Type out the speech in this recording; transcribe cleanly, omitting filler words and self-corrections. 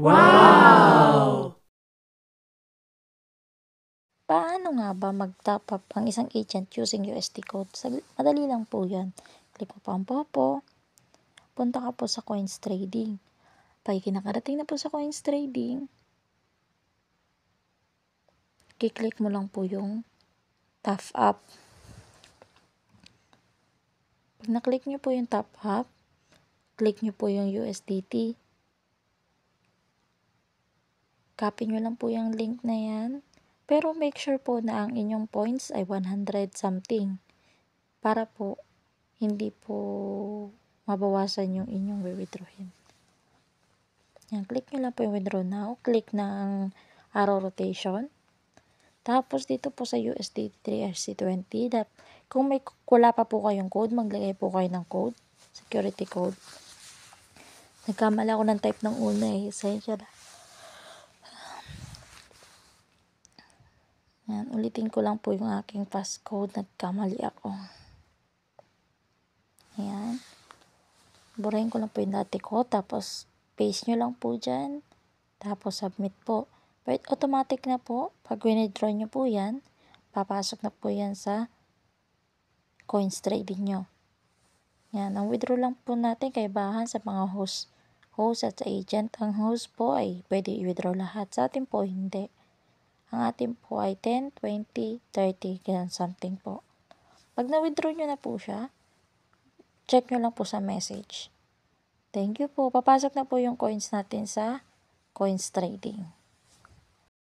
Wow! Paano nga ba mag-top up ang isang agent using USD code? Madali lang po yan. Click mo po ang Popo. Punta ka po sa Coins Trading. Pag kinakarating na po sa Coins Trading, kiklik mo lang po yung top up. Pag naklik nyo po yung top up, click nyo po yung USDT. Copy nyo lang po yung link na yan. Pero make sure po na ang inyong points ay 100 something. Para po, hindi po mabawasan yung inyong withdrawin. Yan, click nyo lang po yung withdraw now. Click ng arrow rotation. Tapos dito po sa USDT ERC20, kung wala pa po kayong code, maglagay po kayo ng code, security code. Nagkamali ako ng type ng una Esensya na. Yan, ulitin ko lang po yung aking passcode. Nagkamali ako. Ayan. Burahin ko lang po yung dati ko. Tapos, paste nyo lang po dyan. Tapos, submit po. But automatic na po. Pag withdraw nyo po yan, papasok na po yan sa coins trading nyo. Yan. Ang withdraw lang po natin kaibahan sa mga host at sa agent. Ang host po ay pwede i-withdraw lahat. Sa atin po, hindi. Ang atin po ay 10, 20, 30, ganyan something po. Pag na-withdraw nyo na po siya, check nyo lang po sa message. Thank you po. Papasok na po yung coins natin sa coins trading.